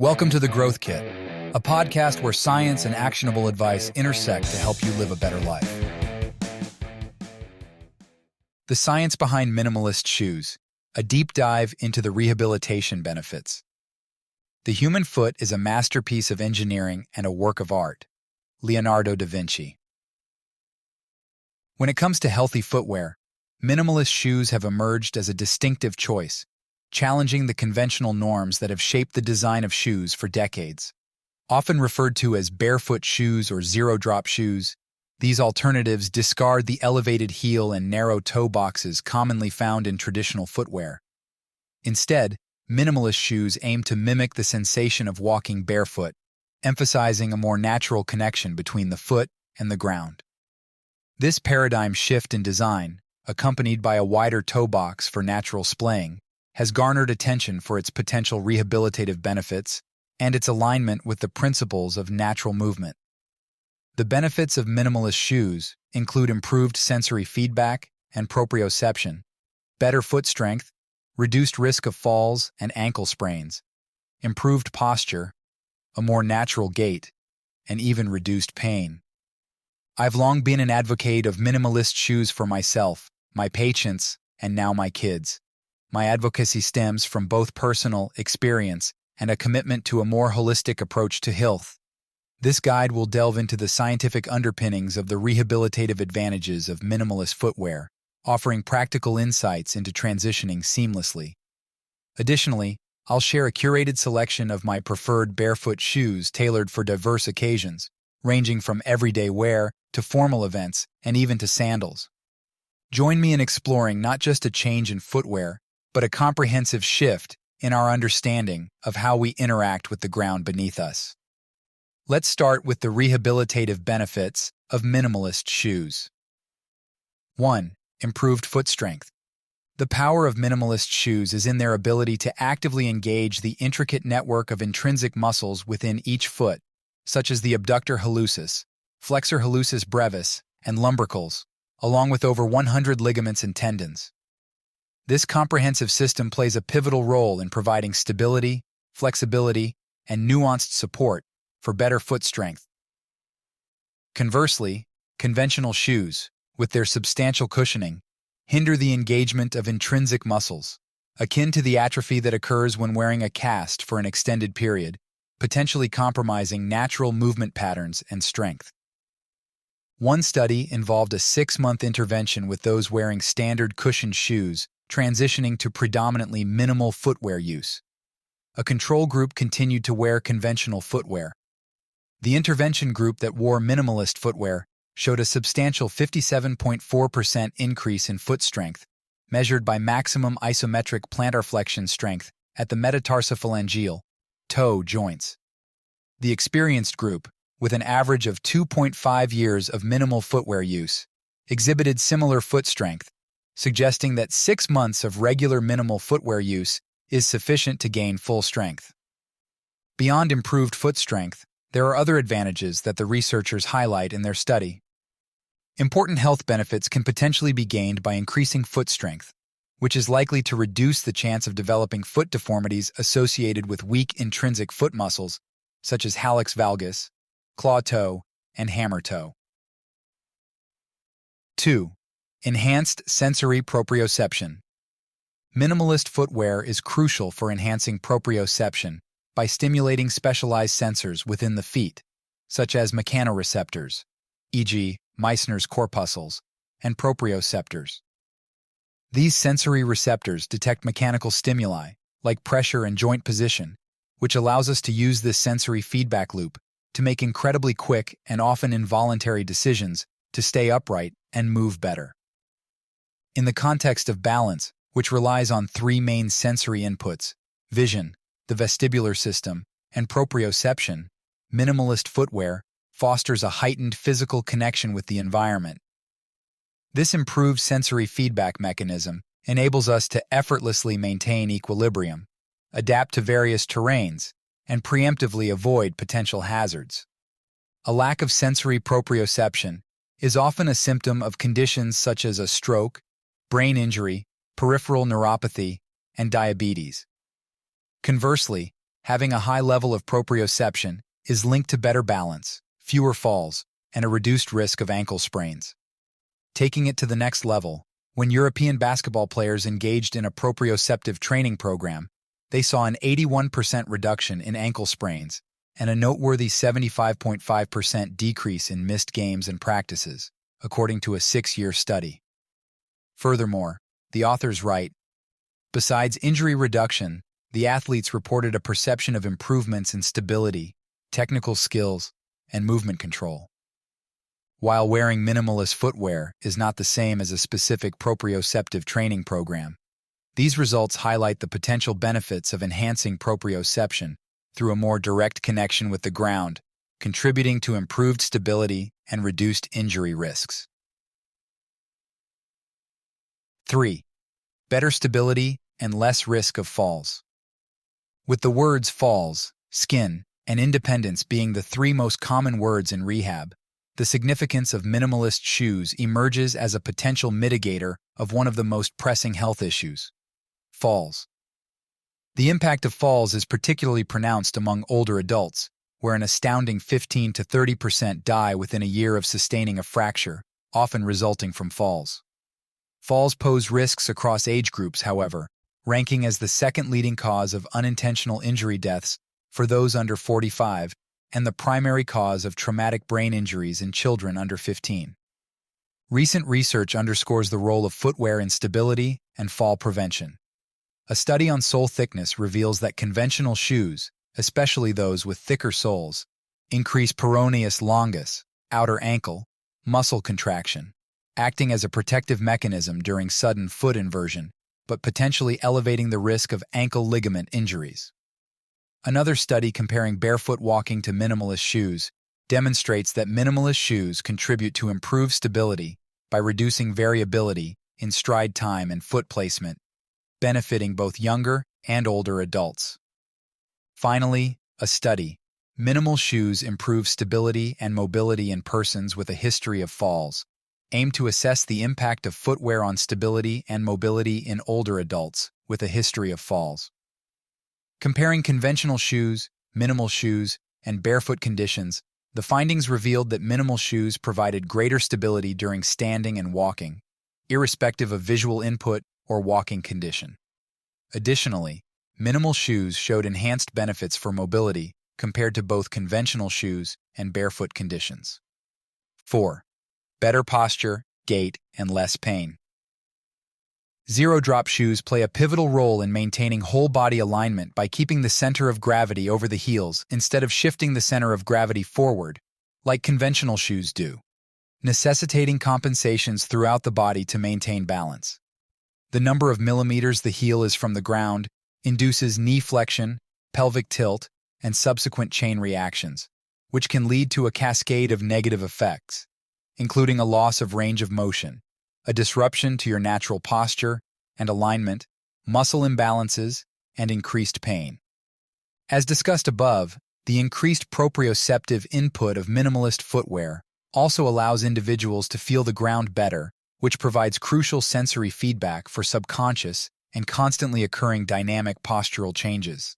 Welcome to The Growth Kit, a podcast where science and actionable advice intersect to help you live a better life. The science behind minimalist shoes, a deep dive into the rehabilitation benefits. The human foot is a masterpiece of engineering and a work of art. Leonardo da Vinci. When it comes to healthy footwear, minimalist shoes have emerged as a distinctive choice, challenging the conventional norms that have shaped the design of shoes for decades. Often referred to as barefoot shoes or zero-drop shoes, these alternatives discard the elevated heel and narrow toe boxes commonly found in traditional footwear. Instead, minimalist shoes aim to mimic the sensation of walking barefoot, emphasizing a more natural connection between the foot and the ground. This paradigm shift in design, accompanied by a wider toe box for natural splaying, has garnered attention for its potential rehabilitative benefits and its alignment with the principles of natural movement. The benefits of minimalist shoes include improved sensory feedback and proprioception, better foot strength, reduced risk of falls and ankle sprains, improved posture, a more natural gait, and even reduced pain. I've long been an advocate of minimalist shoes for myself, my patients, and now my kids. My advocacy stems from both personal experience and a commitment to a more holistic approach to health. This guide will delve into the scientific underpinnings of the rehabilitative advantages of minimalist footwear, offering practical insights into transitioning seamlessly. Additionally, I'll share a curated selection of my preferred barefoot shoes tailored for diverse occasions, ranging from everyday wear to formal events and even to sandals. Join me in exploring not just a change in footwear, but a comprehensive shift in our understanding of how we interact with the ground beneath us. Let's start with the rehabilitative benefits of minimalist shoes. 1. Improved foot strength. The power of minimalist shoes is in their ability to actively engage the intricate network of intrinsic muscles within each foot, such as the abductor hallucis, flexor hallucis brevis, and lumbricals, along with over 100 ligaments and tendons. This comprehensive system plays a pivotal role in providing stability, flexibility, and nuanced support for better foot strength. Conversely, conventional shoes, with their substantial cushioning, hinder the engagement of intrinsic muscles, akin to the atrophy that occurs when wearing a cast for an extended period, potentially compromising natural movement patterns and strength. One study involved a 6-month intervention with those wearing standard cushioned shoes transitioning to predominantly minimal footwear use. A control group continued to wear conventional footwear. The intervention group that wore minimalist footwear showed a substantial 57.4% increase in foot strength, measured by maximum isometric plantar flexion strength at the metatarsophalangeal toe joints. The experienced group, with an average of 2.5 years of minimal footwear use, exhibited similar foot strength, suggesting that 6 months of regular minimal footwear use is sufficient to gain full strength. Beyond improved foot strength, there are other advantages that the researchers highlight in their study. Important health benefits can potentially be gained by increasing foot strength, which is likely to reduce the chance of developing foot deformities associated with weak intrinsic foot muscles, such as hallux valgus, claw toe, and hammer toe. 2. Enhanced sensory proprioception. Minimalist footwear is crucial for enhancing proprioception by stimulating specialized sensors within the feet, such as mechanoreceptors, e.g., Meissner's corpuscles, and proprioceptors. These sensory receptors detect mechanical stimuli, like pressure and joint position, which allows us to use this sensory feedback loop to make incredibly quick and often involuntary decisions to stay upright and move better. In the context of balance, which relies on 3 main sensory inputs, vision, the vestibular system, and proprioception, minimalist footwear fosters a heightened physical connection with the environment. This improved sensory feedback mechanism enables us to effortlessly maintain equilibrium, adapt to various terrains, and preemptively avoid potential hazards. A lack of sensory proprioception is often a symptom of conditions such as a stroke, brain injury, peripheral neuropathy, and diabetes. Conversely, Having a high level of proprioception is linked to better balance, fewer falls, and a reduced risk of ankle sprains. Taking it to the next level, when European basketball players engaged in a proprioceptive training program, they saw an 81% reduction in ankle sprains and a noteworthy 75.5% decrease in missed games and practices, according to a 6-year study. Furthermore, the authors write, besides injury reduction, the athletes reported a perception of improvements in stability, technical skills, and movement control. While wearing minimalist footwear is not the same as a specific proprioceptive training program, these results highlight the potential benefits of enhancing proprioception through a more direct connection with the ground, contributing to improved stability and reduced injury risks. 3. Better stability and less risk of falls. With the words falls, skin, and independence being the 3 most common words in rehab, the significance of minimalist shoes emerges as a potential mitigator of one of the most pressing health issues: falls. The impact of falls is particularly pronounced among older adults, where an astounding 15 to 30% die within a year of sustaining a fracture, often resulting from falls. Falls pose risks across age groups, however, ranking as the second leading cause of unintentional injury deaths for those under 45 and the primary cause of traumatic brain injuries in children under 15. Recent research underscores the role of footwear in stability and fall prevention. A study on sole thickness reveals that conventional shoes, especially those with thicker soles, increase peroneus longus, outer ankle, muscle contraction, acting as a protective mechanism during sudden foot inversion, but potentially elevating the risk of ankle ligament injuries. Another study comparing barefoot walking to minimalist shoes demonstrates that minimalist shoes contribute to improved stability by reducing variability in stride time and foot placement, benefiting both younger and older adults. Finally, a study, minimal shoes improve stability and mobility in persons with a history of falls, aimed to assess the impact of footwear on stability and mobility in older adults with a history of falls. Comparing conventional shoes, minimal shoes, and barefoot conditions, the findings revealed that minimal shoes provided greater stability during standing and walking, irrespective of visual input or walking condition. Additionally, minimal shoes showed enhanced benefits for mobility compared to both conventional shoes and barefoot conditions. 4. Better posture, gait, and less pain. Zero-drop shoes play a pivotal role in maintaining whole-body alignment by keeping the center of gravity over the heels instead of shifting the center of gravity forward, like conventional shoes do, necessitating compensations throughout the body to maintain balance. The number of millimeters the heel is from the ground induces knee flexion, pelvic tilt, and subsequent chain reactions, which can lead to a cascade of negative effects, including a loss of range of motion, a disruption to your natural posture and alignment, muscle imbalances, and increased pain. As discussed above, the increased proprioceptive input of minimalist footwear also allows individuals to feel the ground better, which provides crucial sensory feedback for subconscious and constantly occurring dynamic postural changes.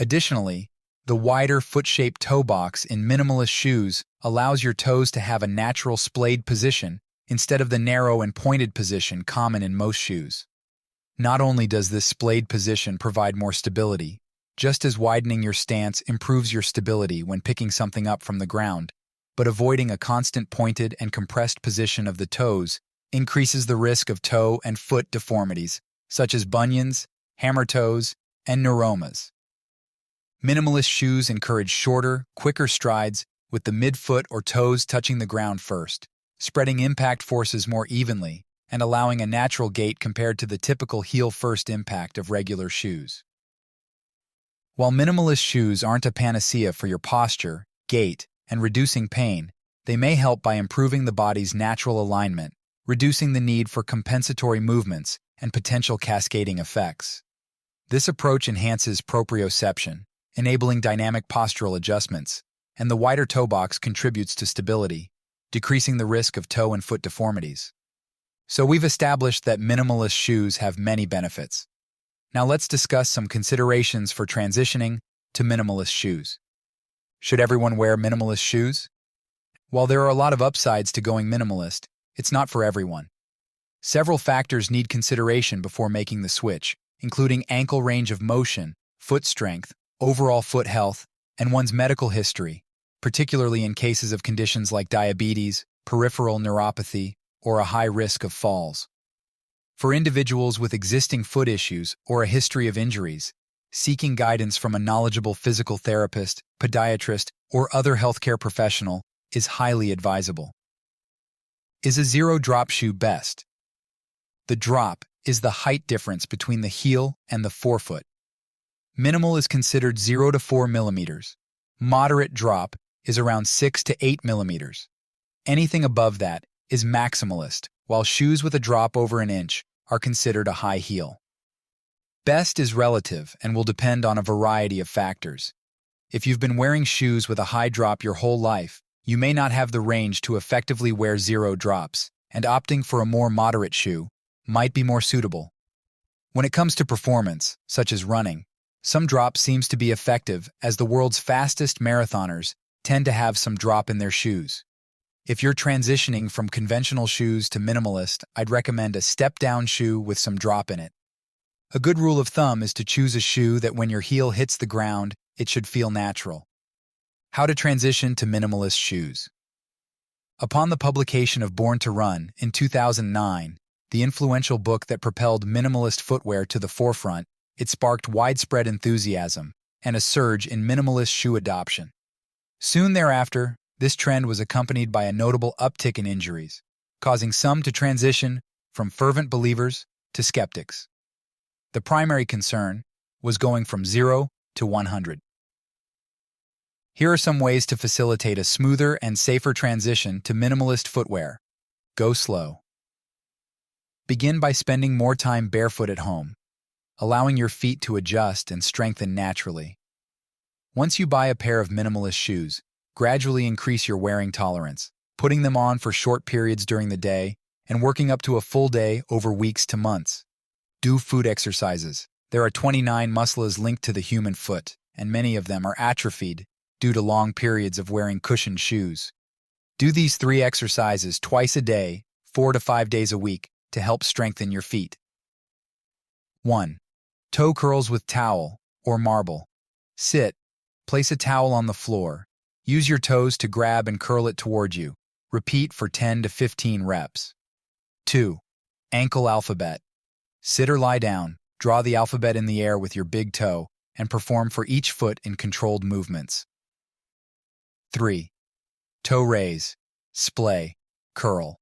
Additionally, the wider foot-shaped toe box in minimalist shoes allows your toes to have a natural splayed position instead of the narrow and pointed position common in most shoes. Not only does this splayed position provide more stability, just as widening your stance improves your stability when picking something up from the ground, but avoiding a constant pointed and compressed position of the toes increases the risk of toe and foot deformities, such as bunions, hammer toes, and neuromas. Minimalist shoes encourage shorter, quicker strides with the midfoot or toes touching the ground first, spreading impact forces more evenly and allowing a natural gait compared to the typical heel-first impact of regular shoes. While minimalist shoes aren't a panacea for your posture, gait, and reducing pain, they may help by improving the body's natural alignment, reducing the need for compensatory movements and potential cascading effects. This approach enhances proprioception, enabling dynamic postural adjustments, and the wider toe box contributes to stability, decreasing the risk of toe and foot deformities. So we've established that minimalist shoes have many benefits. Now let's discuss some considerations for transitioning to minimalist shoes. Should everyone wear minimalist shoes? While there are a lot of upsides to going minimalist, it's not for everyone. Several factors need consideration before making the switch, including ankle range of motion, foot strength, overall foot health, and one's medical history, particularly in cases of conditions like diabetes, peripheral neuropathy, or a high risk of falls. For individuals with existing foot issues or a history of injuries, seeking guidance from a knowledgeable physical therapist, podiatrist, or other healthcare professional is highly advisable. Is a zero-drop shoe best? The drop is the height difference between the heel and the forefoot. Minimal is considered 0 to 4 millimeters. Moderate drop is around 6 to 8 millimeters. Anything above that is maximalist, while shoes with a drop over an inch are considered a high heel. Best is relative and will depend on a variety of factors. If you've been wearing shoes with a high drop your whole life, you may not have the range to effectively wear zero drops, and opting for a more moderate shoe might be more suitable. When it comes to performance, such as running, some drop seems to be effective as the world's fastest marathoners tend to have some drop in their shoes. If you're transitioning from conventional shoes to minimalist, I'd recommend a step-down shoe with some drop in it. A good rule of thumb is to choose a shoe that when your heel hits the ground, it should feel natural. How to transition to minimalist shoes. Upon the publication of Born to Run in 2009, the influential book that propelled minimalist footwear to the forefront, it sparked widespread enthusiasm and a surge in minimalist shoe adoption. Soon thereafter, this trend was accompanied by a notable uptick in injuries, causing some to transition from fervent believers to skeptics. The primary concern was going from 0 to 100. Here are some ways to facilitate a smoother and safer transition to minimalist footwear. Go slow. Begin by spending more time barefoot at home, allowing your feet to adjust and strengthen naturally. Once you buy a pair of minimalist shoes, gradually increase your wearing tolerance, putting them on for short periods during the day and working up to a full day over weeks to months. Do foot exercises. There are 29 muscles linked to the human foot, and many of them are atrophied due to long periods of wearing cushioned shoes. Do these 3 exercises twice a day, 4 to 5 days a week, to help strengthen your feet. 1. Toe curls with towel or marble. Sit. Place a towel on the floor. Use your toes to grab and curl it toward you. Repeat for 10 to 15 reps. 2. Ankle alphabet. Sit or lie down, draw the alphabet in the air with your big toe, and perform for each foot in controlled movements. 3. Toe raise, splay, curl.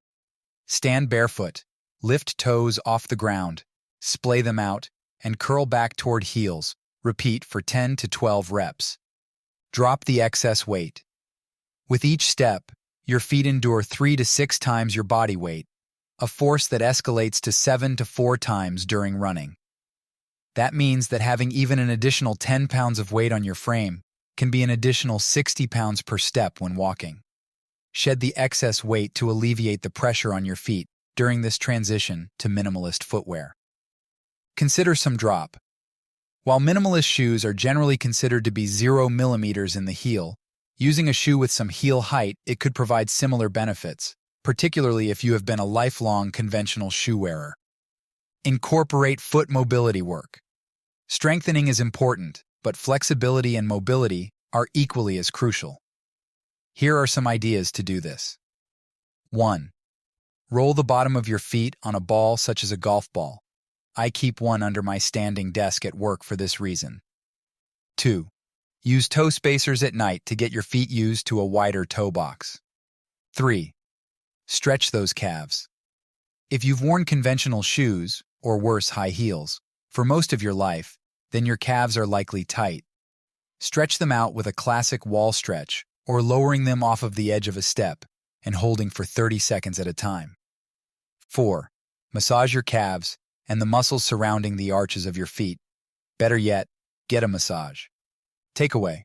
Stand barefoot, lift toes off the ground, splay them out, and curl back toward heels. Repeat for 10 to 12 reps. Drop the excess weight. With each step, your feet endure 3 to 6 times your body weight, a force that escalates to 7 to 4 times during running. That means that having even an additional 10 pounds of weight on your frame can be an additional 60 pounds per step when walking. Shed the excess weight to alleviate the pressure on your feet during this transition to minimalist footwear. Consider some drop. While minimalist shoes are generally considered to be 0 millimeters in the heel, using a shoe with some heel height, it could provide similar benefits, particularly if you have been a lifelong conventional shoe wearer. Incorporate foot mobility work. Strengthening is important, but flexibility and mobility are equally as crucial. Here are some ideas to do this. 1. Roll the bottom of your feet on a ball such as a golf ball. I keep one under my standing desk at work for this reason. 2. Use toe spacers at night to get your feet used to a wider toe box. 3. Stretch those calves. If you've worn conventional shoes, or worse, high heels, for most of your life, then your calves are likely tight. Stretch them out with a classic wall stretch, or lowering them off of the edge of a step and holding for 30 seconds at a time. 4. Massage your calves and the muscles surrounding the arches of your feet. Better yet, get a massage. Takeaway.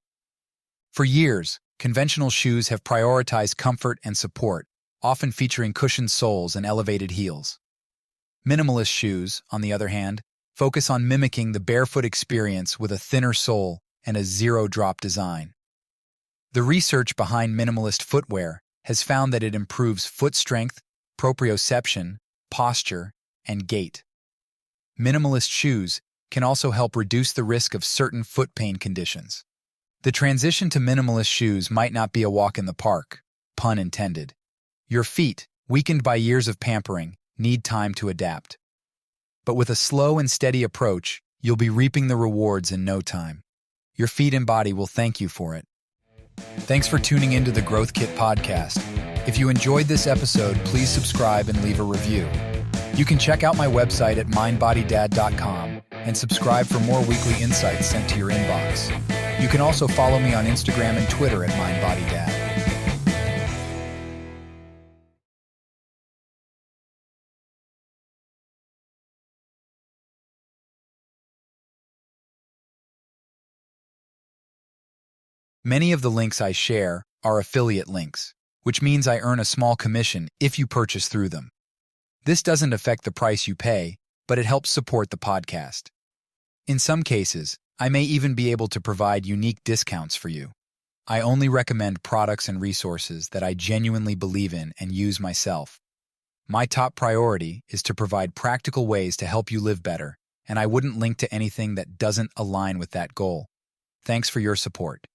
For years, conventional shoes have prioritized comfort and support, often featuring cushioned soles and elevated heels. Minimalist shoes, on the other hand, focus on mimicking the barefoot experience with a thinner sole and a zero-drop design. The research behind minimalist footwear has found that it improves foot strength, proprioception, posture, and gait. Minimalist shoes can also help reduce the risk of certain foot pain conditions. The transition to minimalist shoes might not be a walk in the park, pun intended. Your feet, weakened by years of pampering, need time to adapt. But with a slow and steady approach, you'll be reaping the rewards in no time. Your feet and body will thank you for it. Thanks for tuning into the Growth Kit podcast. If you enjoyed this episode, please subscribe and leave a review. You can check out my website at mindbodydad.com and subscribe for more weekly insights sent to your inbox. You can also follow me on Instagram and Twitter at mindbodydad. Many of the links I share are affiliate links, which means I earn a small commission if you purchase through them. This doesn't affect the price you pay, but it helps support the podcast. In some cases, I may even be able to provide unique discounts for you. I only recommend products and resources that I genuinely believe in and use myself. My top priority is to provide practical ways to help you live better, and I wouldn't link to anything that doesn't align with that goal. Thanks for your support.